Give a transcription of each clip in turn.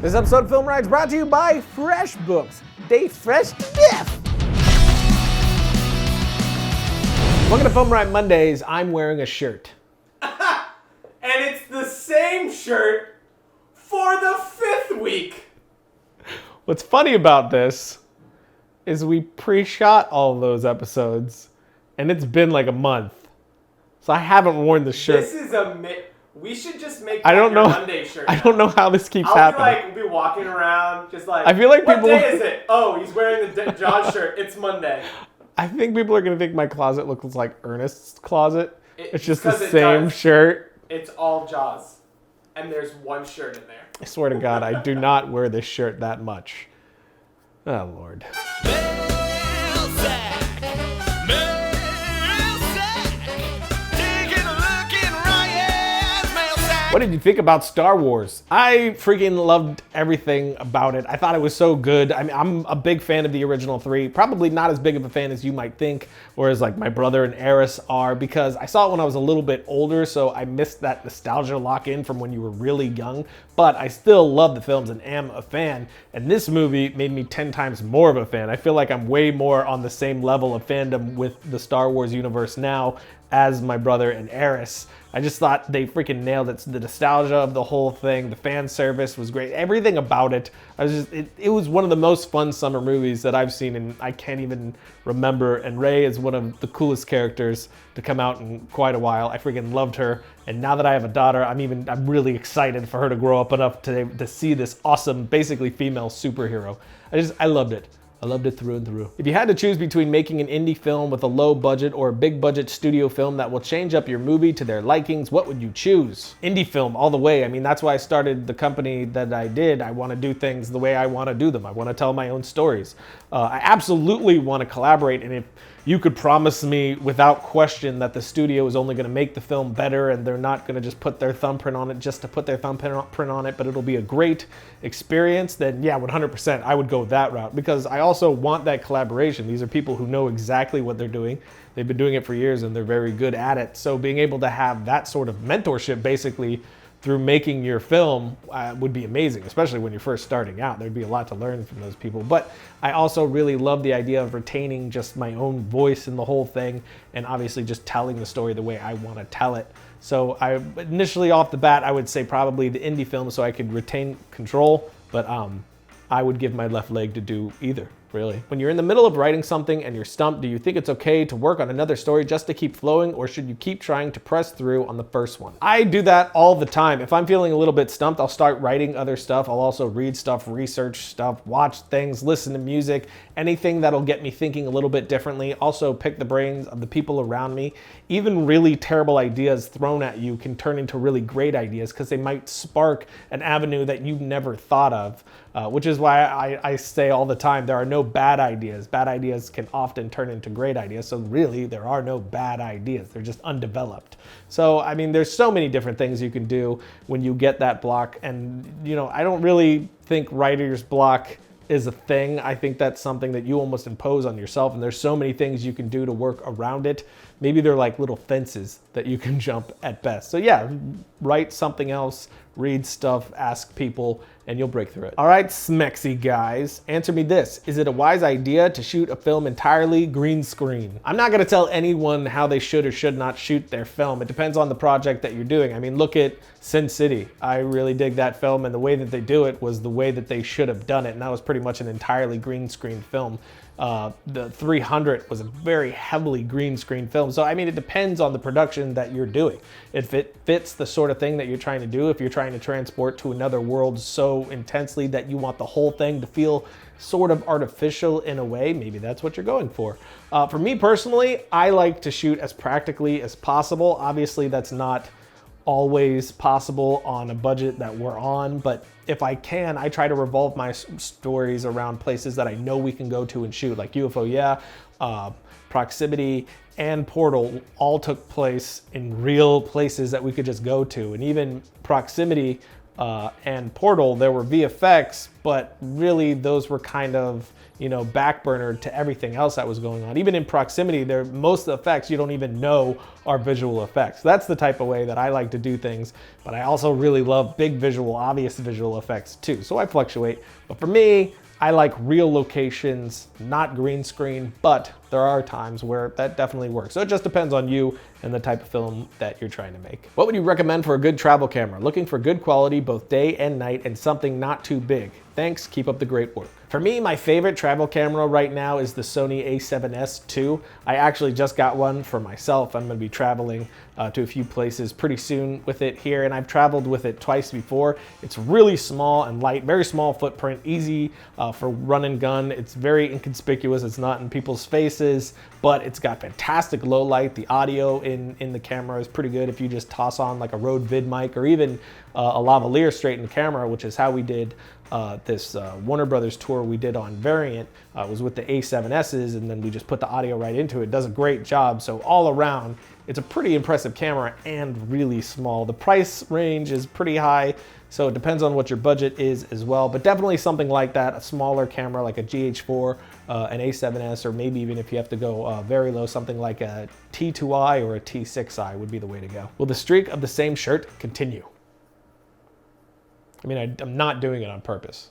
This episode of FilmRiot is brought to you by FreshBooks. They fresh to death. Welcome to FilmRiot Mondays. I'm wearing a shirt. And it's the same shirt for the 5th week. What's funny about this is we pre-shot all of those episodes, and it's been like a month. So I haven't worn the shirt. This is we should just make I don't know. Monday shirt. I don't know how this keeps happening. We'll be walking around just like, I feel like what people... day is it? Oh, he's wearing the Jaws shirt. It's Monday. I think people are going to think my closet looks like Ernest's closet. It's just the it same shirt. It's all Jaws. And there's one shirt in there. I swear to God, I do not wear this shirt that much. Oh, Lord. What did you think about Star Wars? I freaking loved everything about it. I thought it was so good. I mean, I'm a big fan of the original 3. Probably not as big of a fan as you might think, or as like my brother and Eris are, because I saw it when I was a little bit older, so I missed that nostalgia lock-in from when you were really young. But I still love the films and am a fan. And this movie made me 10 times more of a fan. I feel like I'm way more on the same level of fandom with the Star Wars universe now as my brother and Eris. I just thought they freaking nailed it. The nostalgia of the whole thing, the fan service was great. Everything about it. It was one of the most fun summer movies that I've seen, and I can't even remember. And Rey is one of the coolest characters to come out in quite a while. I freaking loved her. And now that I have a daughter, I'm really excited for her to grow up enough to see this awesome, basically female superhero. I loved it. I loved it through and through. If you had to choose between making an indie film with a low budget or a big budget studio film that will change up your movie to their likings, what would you choose? Indie film all the way. I mean, that's why I started the company that I did. I want to do things the way I want to do them. I want to tell my own stories. I absolutely want to collaborate, and if you could promise me without question that the studio is only going to make the film better and they're not going to just put their thumbprint on it just to put their thumbprint on it, but it'll be a great experience, then yeah, 100% I would go that route, because I also want that collaboration. These are people who know exactly what they're doing. They've been doing it for years and they're very good at it. So being able to have that sort of mentorship basically through making your film would be amazing, especially when you're first starting out. There'd be a lot to learn from those people. But I also really love the idea of retaining just my own voice in the whole thing, and obviously just telling the story the way I want to tell it. So initially off the bat, I would say probably the indie film so I could retain control, but I would give my left leg to do either. Really. When you're in the middle of writing something and you're stumped, do you think it's okay to work on another story just to keep flowing, or should you keep trying to press through on the first one? I do that all the time. If I'm feeling a little bit stumped, I'll start writing other stuff. I'll also read stuff, research stuff, watch things, listen to music, anything that'll get me thinking a little bit differently. Also pick the brains of the people around me. Even really terrible ideas thrown at you can turn into really great ideas because they might spark an avenue that you've never thought of, which is why I say all the time, there are no bad ideas. Bad ideas can often turn into great ideas. So really, there are no bad ideas. They're just undeveloped. So, I mean, there's so many different things you can do when you get that block. And, you know, I don't really think writer's block is a thing. I think that's something that you almost impose on yourself. And there's so many things you can do to work around it. Maybe they're like little fences that you can jump at best. So yeah, write something else, read stuff, ask people, and you'll break through it. All right, smexy guys, answer me this. Is it a wise idea to shoot a film entirely green screen? I'm not gonna tell anyone how they should or should not shoot their film. It depends on the project that you're doing. I mean, look at Sin City. I really dig that film, and the way that they do it was the way that they should have done it, and that was pretty much an entirely green screen film. The 300 was a very heavily green screen film. So, I mean, it depends on the production that you're doing. If it fits the sort of thing that you're trying to do, if you're trying to transport to another world so intensely that you want the whole thing to feel sort of artificial in a way, maybe that's what you're going for. For me personally, I like to shoot as practically as possible. Obviously, that's not always possible on a budget that we're on, but if I can, I try to revolve my stories around places that I know we can go to and shoot, like UFO Yeah, Proximity, and Portal all took place in real places that we could just go to. And even Proximity and Portal, there were VFX, but really those were kind of, you know, backburnered to everything else that was going on. Even in proximity, most of the effects you don't even know are visual effects. That's the type of way that I like to do things, but I also really love big visual, obvious visual effects too. So I fluctuate, but for me, I like real locations, not green screen, but there are times where that definitely works. So it just depends on you and the type of film that you're trying to make. What would you recommend for a good travel camera? Looking for good quality both day and night and something not too big. Thanks, keep up the great work. For me, my favorite travel camera right now is the Sony a7S II. I actually just got one for myself. I'm gonna be traveling to a few places pretty soon with it here, and I've traveled with it twice before. It's really small and light, very small footprint, easy for run and gun. It's very inconspicuous, it's not in people's faces, but it's got fantastic low light. The audio in the camera is pretty good if you just toss on like a Rode vid mic or even a lavalier straight in the camera, which is how we did this Warner Brothers tour we did on Variant. Was with the A7Ss, and then we just put the audio right into it. It does a great job. So all around, it's a pretty impressive camera and really small. The price range is pretty high, so it depends on what your budget is as well, but definitely something like that, a smaller camera like a GH4, an A7S, or maybe even if you have to go very low, something like a T2i or a T6i would be the way to go. Will the streak of the same shirt continue? I mean, I'm not doing it on purpose.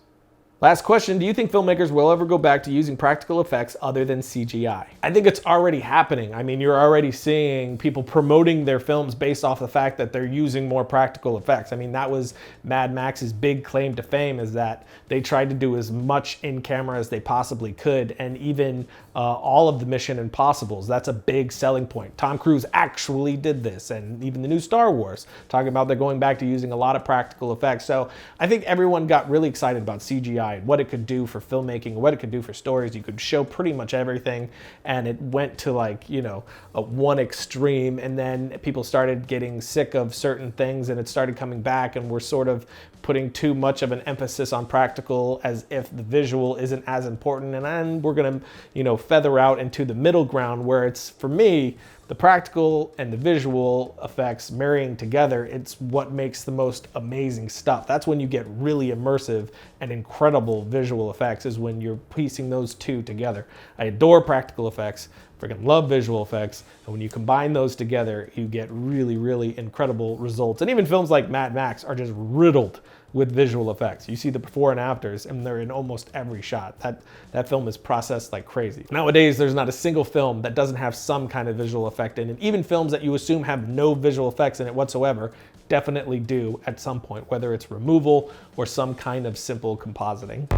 Last question, do you think filmmakers will ever go back to using practical effects other than CGI? I think it's already happening. I mean, you're already seeing people promoting their films based off the fact that they're using more practical effects. I mean, that was Mad Max's big claim to fame, is that they tried to do as much in camera as they possibly could, and even all of the Mission Impossibles, that's a big selling point. Tom Cruise actually did this, and even the new Star Wars, talking about they're going back to using a lot of practical effects. So I think everyone got really excited about CGI and what it could do for filmmaking, what it could do for stories. You could show pretty much everything, and it went to, like, you know, one extreme, and then people started getting sick of certain things, and it started coming back, and we're sort of putting too much of an emphasis on practical as if the visual isn't as important. And then we're gonna, you know, feather out into the middle ground where it's, for me, the practical and the visual effects marrying together, it's what makes the most amazing stuff. That's when you get really immersive and incredible visual effects, is when you're piecing those two together. I adore practical effects, freaking love visual effects, and when you combine those together, you get really, really incredible results. And even films like Mad Max are just riddled with visual effects. You see the before and afters, and they're in almost every shot. That film is processed like crazy. Nowadays, there's not a single film that doesn't have some kind of visual effect in it. Even films that you assume have no visual effects in it whatsoever definitely do at some point, whether it's removal or some kind of simple compositing.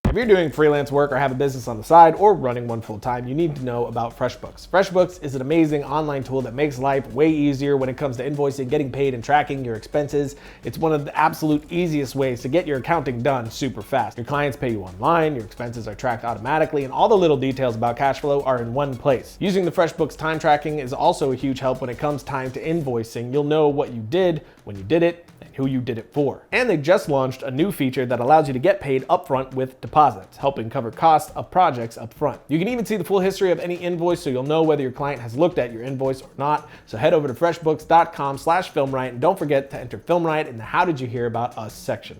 If you're doing freelance work or have a business on the side or running one full time, you need to know about FreshBooks. FreshBooks is an amazing online tool that makes life way easier when it comes to invoicing, getting paid, and tracking your expenses. It's one of the absolute easiest ways to get your accounting done super fast. Your clients pay you online, your expenses are tracked automatically, and all the little details about cash flow are in one place. Using the FreshBooks time tracking is also a huge help when it comes time to invoicing. You'll know what you did, when you did it, and who you did it for. And they just launched a new feature that allows you to get paid upfront with deposits, helping cover costs of projects upfront. You can even see the full history of any invoice, so you'll know whether your client has looked at your invoice or not. So head over to freshbooks.com/FilmRiot, and don't forget to enter FilmRiot in the How Did You Hear About Us section.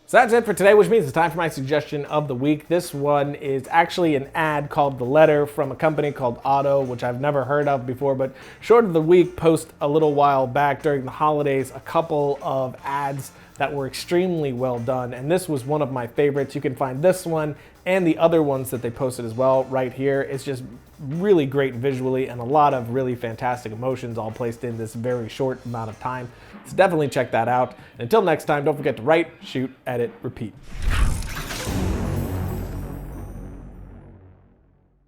So that's it for today, which means it's time for my suggestion of the week. This one is actually an ad called The Letter from a company called Otto, which I've never heard of before, but Short of the Week post a little while back during the holidays a couple of ads that were extremely well done, and this was one of my favorites. You can find this one and the other ones that they posted as well right here. It's just really great visually and a lot of really fantastic emotions all placed in this very short amount of time. So definitely check that out. And until next time, don't forget to write, shoot, edit, repeat.